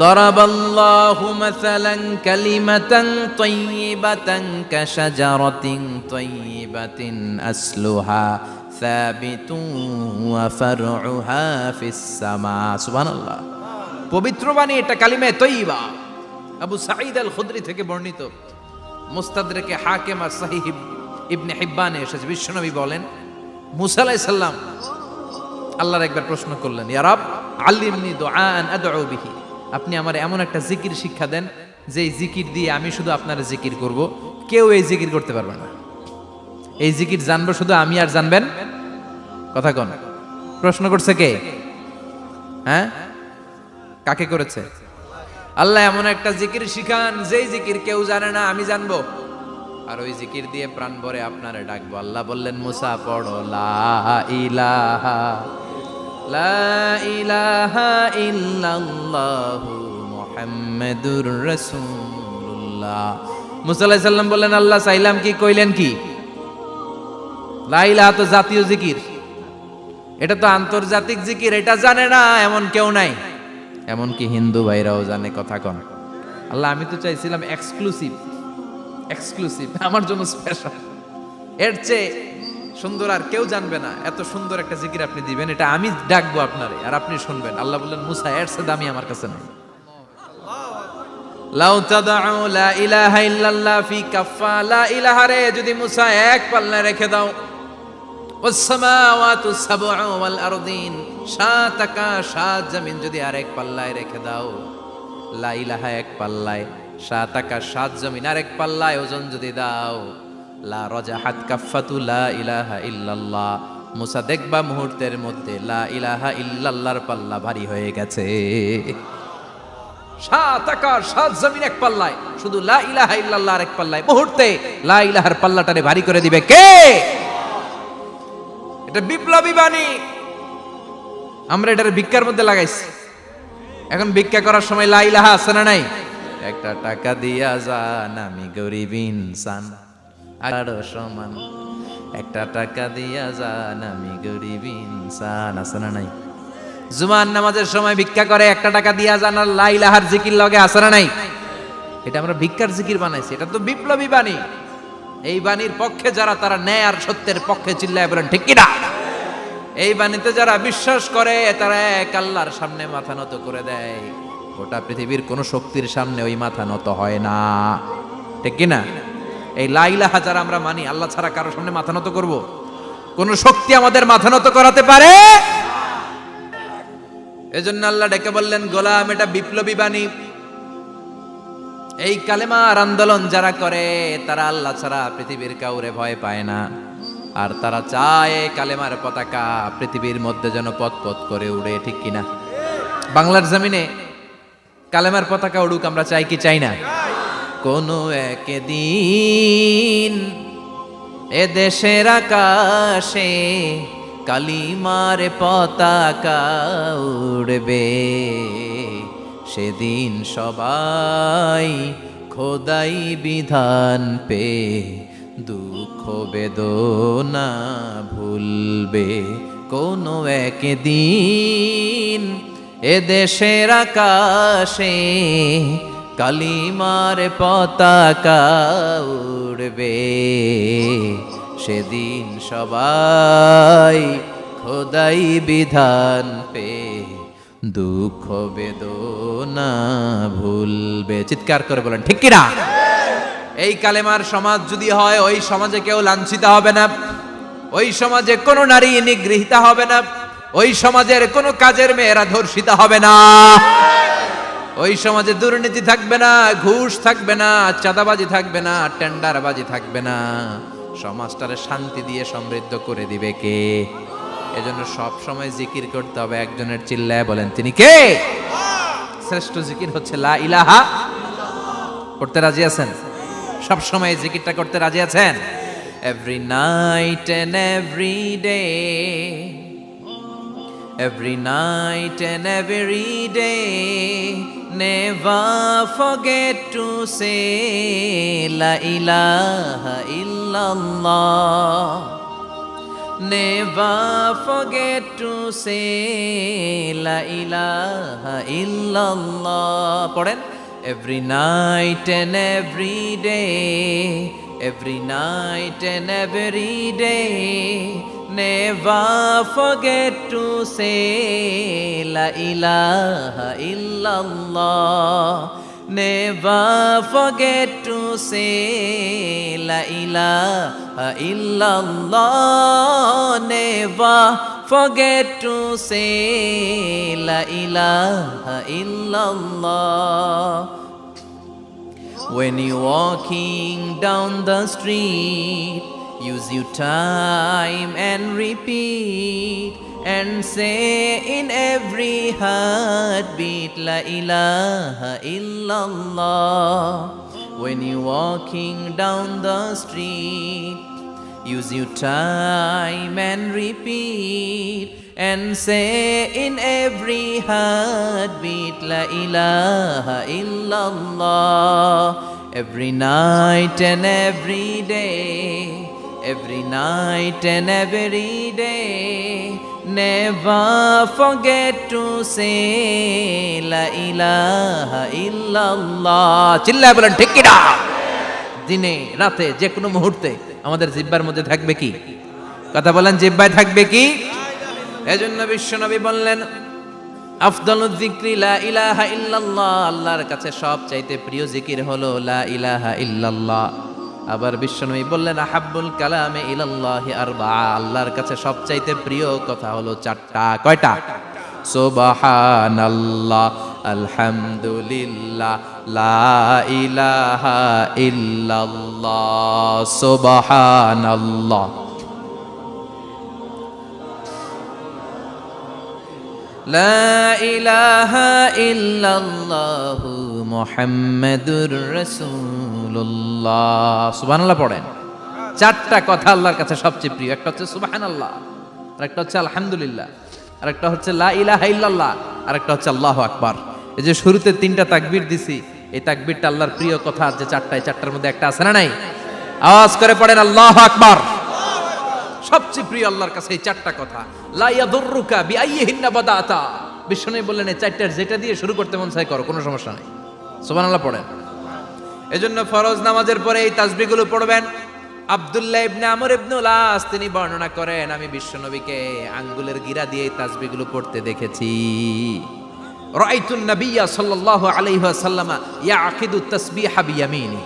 দরাবাল্লাহু মাসালান কালিমাতান তাইয়িবাতান কাশাজারাতিন তাইয়িবাতিন আসলুহা সাবিতুন ওয়া ফারউহা ফিস সামা। সুবহানাল্লাহ। পবিত্র বাণী এটা কালিমায়ে তাইয়িবা। আবু সাঈদ আল খুদরি থেকে বর্ণিত, মুস্তাদরাকে হাকিম আর সহিহ ইবনে হিব্বানে এসেছে। বিশ্বনবী বলেন, মুসা আলাইহিস সালাম আল্লাহর একবার প্রশ্ন করলেন, ইয়া রাব আল্লিমনি দুআআন আদউ বিহি। আপনি আমার এমন একটা জিকির শিক্ষা দেন যে এই জিকির দিয়ে আমি শুধু আপনার জিকির করব, কেউ এই জিকির করতে পারবে না। এই জিকির জানবো শুধু আমি, আর জানবেন কথা কোন? প্রশ্ন করছে কে? হ্যাঁ, কাকে করেছে? আল্লাহ এমন একটা জিকির শিখান যেই জিকির কেউ জানে না, আমি জানবো, আর ওই জিকির দিয়ে প্রাণ ভরে আপনারে ডাকবো। আল্লাহ বললেন, মুসা পড়ো লা ইলাহা লা ইলাহা ইল্লাল্লাহু মুহাম্মাদুর রাসূলুল্লাহ। মুসা আলাইহিস সালাম বললেন, আল্লাহ চাইলাম কি, কইলেন কি? লা ইলাহা তো জাতীয় জিকির, এটা তো আন্তর্জাতিক জিকির, এটা জানে না এমন কেউ নাই। এমনকি হিন্দু ভাইরাও জানে। কথা কন। আল্লাহ আমি তো চাইছিলাম এক্সক্লুসিভ, আমার জন্য স্পেশাল, এর চেয়ে সুন্দর আর কেউ জানবে না। এত সুন্দর একটা জিকির আপনি দিবেন, এটা আমি ডাকবো আপনারে আর আপনি শুনবেন। আল্লাহ বললেন, মুসা এর চেয়ে দামি আমার কাছে নাই। লাউ তাদউ লা ইলাহা ইল্লাল্লাহ ফি কাফা। লা ইলাহা রে যদি মুসা এক পাল্লায় রেখে দাও, ওয়াস সামাওয়াতু সাবউ ওয়াল আরদিন, সাত আকাশ সাত জমিন যদি আরেক পাল্লায় রেখে দাও, লা ইলাহা এক পাল্লায়, সাত আকাশ সাত জমিন আরেক পাল্লায় ওজন যদি দাও, লা রাজাহাত কাফাতু লা ইলাহা ইল্লাল্লাহ। মুসা দেখবা মুহূর্তের মধ্যে লা ইলাহা ইল্লাল্লাহর পাল্লা ভারী হয়ে গেছে। সাত আকাশ সাত জমিন এক পাল্লায়, শুধু লা ইলাহা ইল্লাল্লাহ আরেক পাল্লায়, মুহূর্তে লা ইলাহার পাল্লাটারে ভারী করে দিবে কে? এটা বিপ্লবী বাণী। আমরা এটার ভিক্ষার মধ্যে লাগাইছি। এখন ভিক্ষা করার সময় লা ইলাহা আছে না নাই? একটা টাকা দিয়া যান, আমি গরিব ইনসান আর সমান। একটা টাকা দিয়া যান, আমি গরিব ইনসান, আছে না নাই? জুমার নামাজের সময় ভিক্ষা করে, একটা টাকা দিয়া যান, আর লা ইলাহার জিকির লগে, আছে না নাই? এটা আমরা ভিক্ষার জিকির বানাইছি। এটা তো বিপ্লবী বাণী। এই বাণীর পক্ষে যারা, তারা ন্যায় আর সত্যের পক্ষে চিল্লায় বলেন ঠিক কিনা? এই বাণীতে যারা বিশ্বাস করে, তারা এক আল্লাহর সামনে মাথা নত করে দেয়। গোটা পৃথিবীর কোন শক্তির সামনে ওই মাথা নত হয় না, ঠিক কিনা? এই লা ইলাহা যারা আমরা মানি, আল্লাহ ছাড়া কারোর সামনে মাথা নত করব? কোন শক্তি আমাদের মাথা নত করাতে পারে? এজন্য আল্লাহ ডেকে বললেন, গোলাম এটা বিপ্লবী বাণী। এই কালেমার আন্দোলন যারা করে তারা আল্লাহ ছাড়া পৃথিবীর কাউরে ভয় পায় না, আর তারা চায় এই কালেমার পতাকা পৃথিবীর মধ্যে যেন পথ পথ করে উড়ে, ঠিক কিনা? বাংলার জমিনে কালেমার পতাকা উড়ুক, আমরা চাই কি চাই না? কোনো একদিন এ দেশের আকাশে কালিমার পতাকা উড়বে, সেদিন সবাই খোদাই বিধান পে দুঃখ বেদনা ভুলবে। কোনো একদিন এ দেশের আকাশে কালিমার পতাকা উড়বে, সেদিন সবাই খোদাই বিধান পে দুঃখ বেদনা ভুলবে। চিৎকার করে বলেন ঠিক কিনা? এই কালেমার সমাজ যদি হয়, ওই সমাজে কেউ লাঞ্ছিত হবে না, ওই সমাজে কোনো নারী নিগৃহীত হবে না, ওই সমাজের কোনো কাজের মেয়েরা ধর্ষিত হবে না, ওই সমাজে দুর্নীতি থাকবে না, ঘুষ থাকবে না, চাঁদাবাজি থাকবে না, টেন্ডারবাজি থাকবে না। সমাজটারে শান্তি দিয়ে সমৃদ্ধ করে দিবে কে? এজন্য সব সময় জিকির করতে হবে একজনের, চিল্লায় বলেন তিনি কে? শ্রেষ্ঠ জিকির হচ্ছে লা ইলাহা। করতে রাজি আছেন? সব সময় জিকিরটা করতে রাজি আছেন? Every night and every day, every night and every day, never forget to say la ilaha illallah, never forget to say la ilaha illallah. পড়েন, every night and every day, every night and every day, never forget to say la ilaha illallah, never forget to say la ilaha illallah, never forget to say la ilaha illallah. When you're walking down the street, use your time and repeat, and say in every heartbeat la ilaha illallah. When you're walking down the street, use your time and repeat, and say in every heartbeat la ilaha illallah. Every night and every day, every night and every day, never forget to say la ilaha illallah. চিল্লায় বলেন ঠিক কিনা? দিনে রাতে যে কোনো মুহূর্তে আমাদের জিহ্বার মধ্যে থাকবে কি? কথা বলেন, জিহ্বায় থাকবে কি? এজন্য বিশ্বনবী বললেন, আফদালুয যিকরি লা ইলাহা ইল্লাল্লাহ, আল্লাহর কাছে সবচাইতে প্রিয় জিকির হলো লা ইলাহা ইল্লাল্লাহ। আবার বিশ্বনবী বললেন, আহাব্বুল কালামে ইলাল্লাহি আরবাআ, আল্লাহর কাছে সবচাইতে প্রিয় কথা হলো চারটা। কয়টা? সুবহানাল্লাহ, আলহামদুলিল্লাহ, লা ইলাহা ইল্লাল্লাহ। সুবহানাল্লাহ, লা ইলাহা ইল্লাল্লাহ, মুহাম্মাদুর রাসূলুল্লাহ। সুবহানাল্লাহ পড়েন। চারটা কথা আল্লাহর কাছে সবচেয়ে প্রিয়। একটা হচ্ছে সুবহানাল্লাহ, আরেকটা হচ্ছে আলহামদুলিল্লাহ, আরেকটা হচ্ছে লা ইলাহা ইল্লাল্লাহ, আরেকটা হচ্ছে আল্লাহু আকবার। এই যে শুরুতে তিনটা তাকবীর দিছি, এই তাকবীরটা আল্লাহর প্রিয় কথা যে চারটায়, চারটার মধ্যে একটা আছে না নাই? আওয়াজ করে পড়েন আল্লাহু আকবার। সবচেয়ে প্রিয় আল্লাহর কাছে এই চারটা কথা। লা ইয়াদুররুকা বিআইয়িহিন্না বাদাতা, বিষ্ণু বললেন এই চারটার যেটা দিয়ে শুরু করতে মন চায় করো, কোনো সমস্যা নাই। সুবহানাল্লাহ পড়েন। এজন্য ফরজ নামাজের পরে এই তাসবিহগুলো পড়বেন। আব্দুল্লাহ ইবনে আমর ইবনুল আস তিনি বর্ণনা করেন, আমি বিশ্বনবীকে আঙ্গুলের গিরা দিয়ে এই তাসবিহগুলো পড়তে দেখেছি। রাআইতুন নাবিয়্যা সাল্লাল্লাহু আলাইহি ওয়াসাল্লাম ইয়াকিদু তাসবিহা বিয়ামিনি,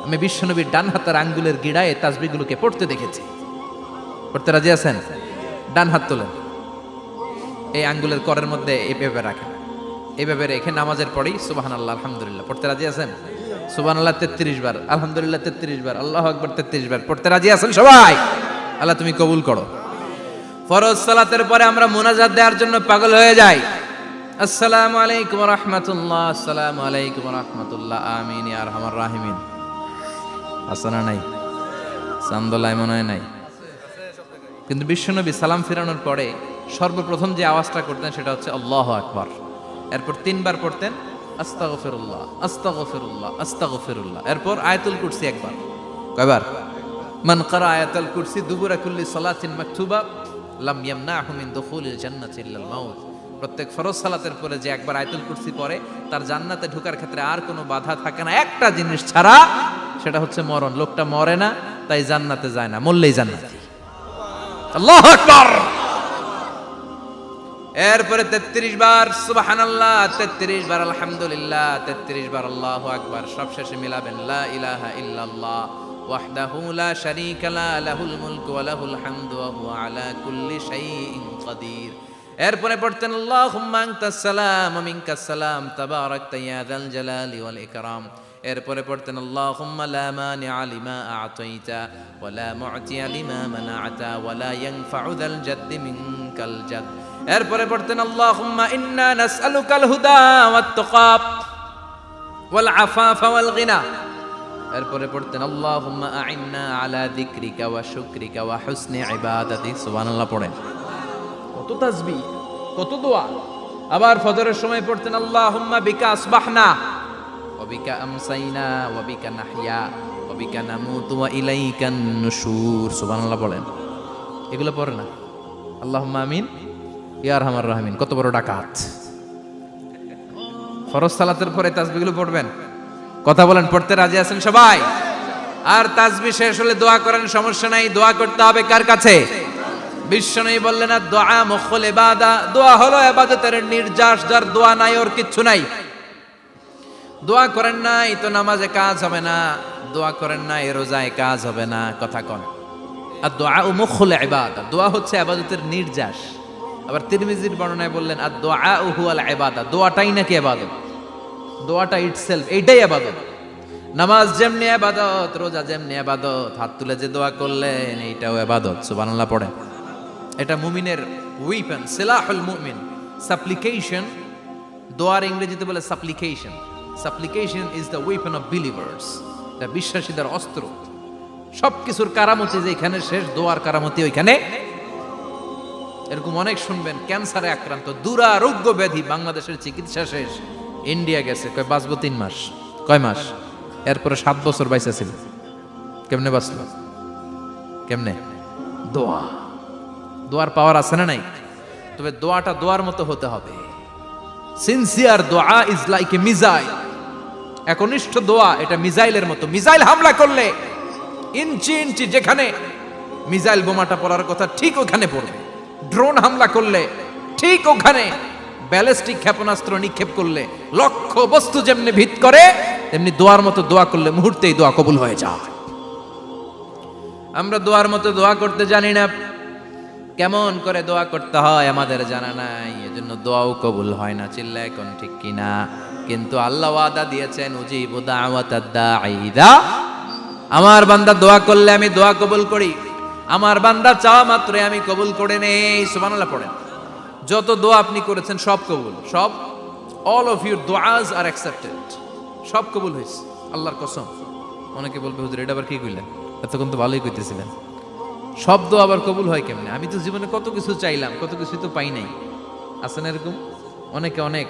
আমি বিশ্বনবীর ডান হাতের আঙ্গুলের গিরায় এই তাসবিহগুলোকে পড়তে দেখেছি। পড়তে রাজি আছেন? ডান হাত তোলেন, এই আঙ্গুলের করের মধ্যে এইভাবে রাখেন, এইভাবে রেখে নামাজের পরেই সুবহানাল্লাহ আলহামদুলিল্লাহ পড়তে রাজি আছেন? সুবহানাল্লাহ 33 বার, আলহামদুলিল্লাহ 33 বার, আল্লাহু আকবার 33 বার পড়তে রাজি আছেন সবাই? আল্লাহ তুমি কবুল করো। ফরজ সালাতের পরে আমরা মুনাজাত দেওয়ার জন্য পাগল হয়ে যাই। আসসালামু আলাইকুম ওয়া রাহমাতুল্লাহ, আসসালামু আলাইকুম ওয়া রাহমাতুল্লাহ, আমিন ইয়া আরহামার রাহিমিন। আসনা নাই, চান্দোলায় মনে হয় নাই। কিন্তু বিশ্বনবী সালাম ফিরানোর পরে সর্বপ্রথম যে আওয়াজটা করতেন সেটা হচ্ছে আল্লাহু আকবার। এরপর 3 বার পড়তেন আস্তাগফিরুল্লাহ, আস্তাগফিরুল্লাহ, আস্তাগফিরুল্লাহ। এরপর আয়াতুল কুরসি একবার। কয়বার? মান ক্বারা আয়াতুল কুরসি দুবুরা কুল্লি সালাতিন মাকতুবা লাম ইয়ামনাহু মিন দুখুলিল জান্নাতি ইল্লাল মাউত। প্রত্যেক ফরজ সালাতের পরে যে একবার আয়াতুল কুরসি পড়ে তার জান্নাতে ঢোকার ক্ষেত্রে আর কোনো বাধা থাকে না, একটা জিনিস ছাড়া, সেটা হচ্ছে মরণ। লোকটা মরে না, তাই জান্নাতে যায় না, মরলেই জান্নাতি। আল্লাহু আকবার। এরপরে 33 বার সুবহানাল্লাহ, 33 বার আলহামদুলিল্লাহ, 33 বার আল্লাহু আকবার। সবশেষে মিলাবেন লা ইলাহা ইল্লাল্লাহ ওয়াহদাহু লা শারীকা লা লাহুল মুলকু ওয়া লাহুল হামদু ওয়া হুয়া আলা কুল্লি শাইইন কাদির। এরপরে পড়তেন আল্লাহুম্মা আনতাস সালাম ওয়া মিনকাস সালাম তাবারাকতা ইয়া যাল জালালি ওয়াল ইকরাম। এরপরে পড়তেন আল্লাহুম্মা লা মানিআ লিমা আ'তাইতা ওয়া লা মু'তিয়া লিমা মানা'তা ওয়া লা ইয়ানফা'ু যাল জাদ্দি মিনকাল জাদ। এরপরে পড়তেন আল্লাহুম্মা ইন্না নাসআলুকাল হুদা ওয়াত তুকা ওয়াল আফাফা ওয়াল গিনা। এরপরে পড়তেন আল্লাহুম্মা আ'ইন্না আলা যিকরিকা ওয়া শুকরিকা ওয়া হুসনি ইবাদাতিক। সুবহানাল্লাহ পড়েন। কত তাসবিহ, কত দোয়া। আবার ফজরের সময় পড়তেন আল্লাহুম্মা বিকা আসবাহনা ওয়া বিকা আমসাইনা ওয়া বিকা নাহইয়া ওয়া বিকা নামুতু ওয়া ইলাইকান নুশুর। সুবহানাল্লাহ পড়েন। এগুলো পড়ে না? আল্লাহুম্মা আমিন ইয়া আরহামার রাহিমিন। কত বড় ডাকাত! ফরজ সালাতের পরে তাসবিহগুলো পড়বেন। কথা বলেন, পড়তে রাজি আছেন সবাই? আর তাসবিহ শেষ হলে দোয়া করেন, সমস্যা নাই। দোয়া করতে হবে কার কাছে? বিশ্বনবী বললেন আর দোয়া মুখুল ইবাদা, দোয়া হলো ইবাদতের নির্যাস। যার দোয়া নাই ওর কিচ্ছু নাই। দোয়া করেন নাই তো নামাজে কাজ হবে না, দোয়া করেন নাই রোজায় কাজ হবে না। কথা কন। আর দোয়া মুখুল ইবাদা, দোয়া হচ্ছে ইবাদতের নির্যাস। আবার তিরমিজির বর্ণনায় বললেন আর দোয়া হুয়াল ইবাদা, দোয়াটাই নাকি ইবাদত। দোয়াটা ইটসেলফ এইটাই ইবাদত। নামাজ যেমনি ইবাদত, রোজা যেমনি ইবাদত, হাত তুলে যে দোয়া করলেন এইটাও ইবাদত। সুবহানাল্লাহ পড়ে। এটা মুমিনের ওয়েপন, সিলাহুল মুমিন। সাপ্লিকেশন, দোয়ার ইংরেজিতে বলে সাপ্লিকেশন। সাপ্লিকেশন is the weapon of believers. এটা বিশ্বাসীদের অস্ত্র। সবকিছুর কারামতি যেখানে শেষ, দোয়ার কারামতি ওইখানে। এরকম অনেক শুনবেন ক্যান্সারে আক্রান্ত, দুরারোগ্য ব্যাধি, বাংলাদেশের চিকিৎসা শেষ, ইন্ডিয়া গেছে, কয় বাঁচবো 3 মাস। কয় মাস? এরপরে 7 বছর বাইসা ছিল। কেমনে বাঁচল? কেমনে? দোয়া। দোয়ার পাওয়ার আছে না নাই? তবে দোয়াটা দোয়ার মতো হতে হবে। সিনসিয়ার দোয়া ইজ লাইক এ মিসাইল। একনিষ্ঠ দোয়া এটা মিসাইলের মতো। মিসাইল হামলা করলে ইঞ্চি ইঞ্চি যেখানে মিসাইল বোমাটা পড়ার কথা ঠিক ওখানে পড়বে। ড্রোন হামলা করলে ঠিক ওখানে, ব্যালিস্টিক ক্ষেপণাস্ত্র নিক্ষেপ করলে লক্ষ্য বস্তু যেমনি ভিত করে, তেমনি দোয়ার মতো দোয়া করলে মুহূর্তেই দোয়া কবুল হয়ে যায়। আমরা দোয়ার মতো দোয়া করতে জানি না। কেমন করে দোয়া করতে হয় আমাদের জানা নাই, এজন্য দোয়াও কবুল হয় না। চিল্লায় কোন ঠিক কিনা? কিন্তু আল্লাহ ওয়াদা দিয়েছেন উজিবু দাওয়াতাদ দাঈ ইযা, আমার বান্দা দোয়া করলে আমি দোয়া কবুল করি। আমার বান্দা চাওয়া মাত্র আমি কবুল করে নেই। সুবহানাল্লাহ পড়েন। যত দোয়া আপনি করেছেন সব কবুল, সব। অল অফ ইউর দোয়াজ আর অ্যাকসেপ্টেড। সব কবুল হয়েছে আল্লাহর কসম। অনেকে বলবে হুজুর এটা আবার কি কইলেন? এতক্ষণ তো ভালোই কইতেছিলেন। সব দোয়া আবার কবুল হয় কেমনে? আমি তো জীবনে কত কিছু চাইলাম, কত কিছু তো পাই নাই। আছে না এরকম? অনেকে অনেক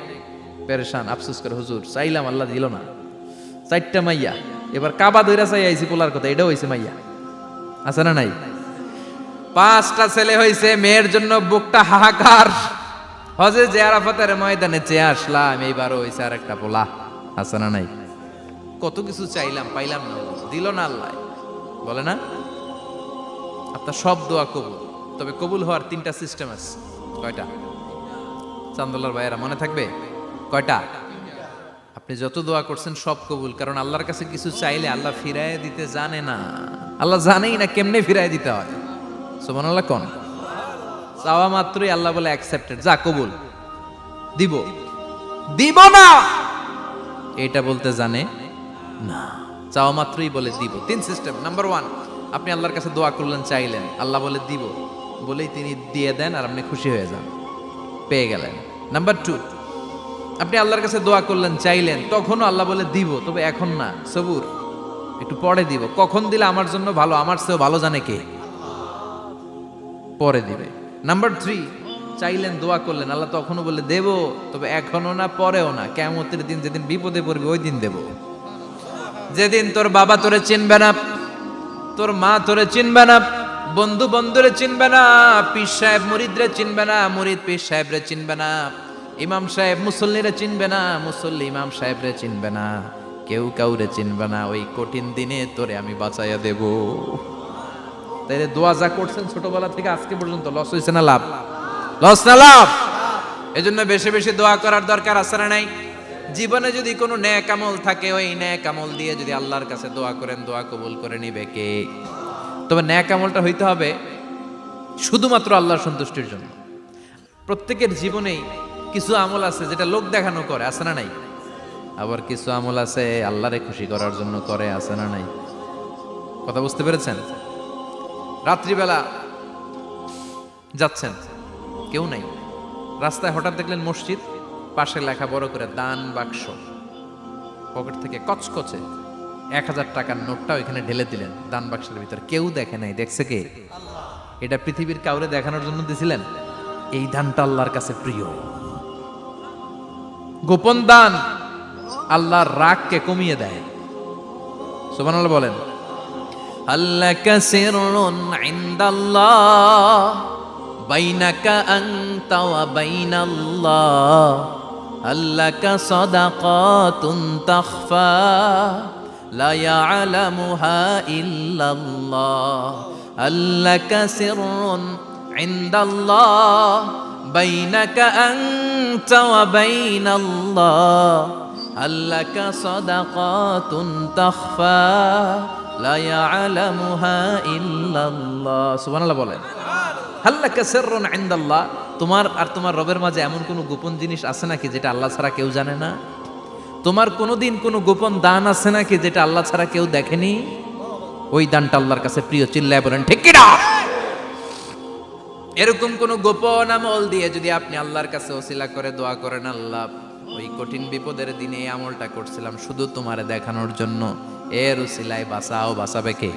পেরেশান, আফসোস করে হুজুর চাইলাম আল্লাহ দিল না। 4টা মাইয়া, এবার কাবা ধইরা চাই আইছি পোলার কথা, এটাও হইছে মাইয়া। আছে না নাই? 5টা ছেলে হইছে, মেয়ের জন্য বুকটা হাহাকার। হজে যে আরাফাতের ময়দানে চেয়ে আসলাম, এইবারও হইছে আর একটা পোলা। আছে না নাই? কত কিছু চাইলাম, পাইলাম না, দিল না আল্লাহ। বলে না আপনার সব দোয়া কবুল। তবে কবুল হওয়ার 3টা সিস্টেম আছে। কয়টা? চান্দোলার ভাইয়েরা মনে থাকবে? কয়টা? আপনি যত দোয়া করছেন সব কবুল, কারণ আল্লাহর কাছে কিছু চাইলে আল্লাহ ফিরায় দিতে জানে না। আল্লাহ জানেই না কেমনে ফিরায় দিতে হয়। সুবহানাল্লাহ কোন? চাওয়া মাত্রই আল্লাহ বলে অ্যাকসেপ্টেড, যা কবুল। দিব দিব না এটা বলতে জানে না, চাওয়া মাত্রই বলে দিব। 3 সিস্টেম। নাম্বার 1, আপনি আল্লাহর কাছে দোয়া করলেন, চাইলেন, আল্লাহ বলে দিব, বলেই তিনি দিয়ে দেন আর আপনি খুশি হয়ে যান, পেয়ে গেলেন। নাম্বার 2, আপনি আল্লাহর কাছে দোয়া করলেন, চাইলেন, তখনও আল্লাহ বলে দিব, তবে এখন না, সবুর, একটু পরে দিব। কখন দিলে আমার জন্য ভালো, আমার চেয়েও ভালো জানে কে, পরে দিবে। নাম্বার 3, চাইলেন, দোয়া করলেন, আল্লাহ তখনও বলে দেব, তবে এখনো না, পরেও না, কিয়ামতের দিন যেদিন বিপদে পড়বে ওই দিন দেব। যেদিন তোর বাবা তোরে চিনবে না, তোর মা তোরে চিনবে না, বন্ধু বন্ধুরে চিনবে না, পীর সাহেব মুরিদরে চিনবে না, মুরিদ পীর সাহেবরে চিনবে না, ইমাম সাহেব মুসল্লিরে চিনবে না, মুসল্লি ইমাম সাহেবরে চিনবে না, কেউ কাউরে চিনবে না। ওই কঠিন দিনে তোরে আমি বাঁচাইয়া দেব। তাইলে দোয়া যা করছেন ছোটবেলা থেকে আজকে পর্যন্ত, লস হয়েছে না লাভ? লস না লাভ? এজন্য বেশি বেশি দোয়া করার দরকার আছে না নাই? জীবনে যদি কোনো নেক আমল থাকে, ওই নেক আমল দিয়ে যদি আল্লাহর কাছে দোয়া করেন, দোয়া কবুল করে নিবে কে? তবে নেক আমলটা হইতে হবে শুধুমাত্র আল্লাহর সন্তুষ্টির জন্য। প্রত্যেকের জীবনেই কিছু আমল আছে যেটা লোক দেখানো করে, আছে না নাই? আবার কিছু আমল আছে আল্লাহরে খুশি করার জন্য করে, আছে না নাই? কথা বুঝতে পেরেছেন? রাত্রিবেলা যাচ্ছেন, কেউ নাই, রাস্তায় হঠাৎ দেখলেন মসজিদ, পাশে লেখা বড় করে দান বাক্স, পকেট থেকে কচকচে 1000 টাকার নোটটা ওইখানে ঢেলে দিলেন দান বাক্সের ভিতর। কেউ দেখে নাই, দেখছে কে? এটা পৃথিবীর কাউরে দেখানোর জন্য দিছিলেন? এই দানটা আল্লাহর কাছে প্রিয়। গোপন দান আল্লাহর রাগকে কমিয়ে দেয়। সুবহানাল্লাহ বলেন। আল্লাকা সিররুন ইনদাল্লাহ বাইনাকা আনতা ওয়া বাইনাল্লাহ, আল্লাকা সাদাকাতুন তাখফা লা ইয়ালামুহা ইল্লাল্লাহ, আল্লাকা সিররুন ইনদাল্লাহ বাইনাকা আনতা ওয়া বাইনাল্লাহ, আল্লাকা সাদাকাতুন তাখফা লা ইয়ালামুহা ইল্লাল্লাহ। সুবহানাল্লাহ বলেন। আল্লাকা সিররুন ইনদাল্লাহ, তোমার আর তোমার রবের মাঝে এমন কোনো গোপন জিনিস আছে নাকি যেটা আল্লাহ ছাড়া কেউ জানে না? তোমার কোনোদিন কোনো গোপন দান আছে নাকি যেটা আল্লাহ ছাড়া কেউ দেখেনি? ওই দানটা আল্লাহর কাছে প্রিয়। চিল্লায় বলেন ঠিক কি না? এরকম কোন গোপন আমল দিয়ে যদি আপনি আল্লাহর কাছে ওসিলা করে দোয়া করেন, আল্লাহ ওই কঠিন বিপদের দিনে এই আমলটা করছিলাম শুধু তোমারে দেখানোর জন্য, এর ওসিলায় বাঁচাও, বাঁচাবে কে?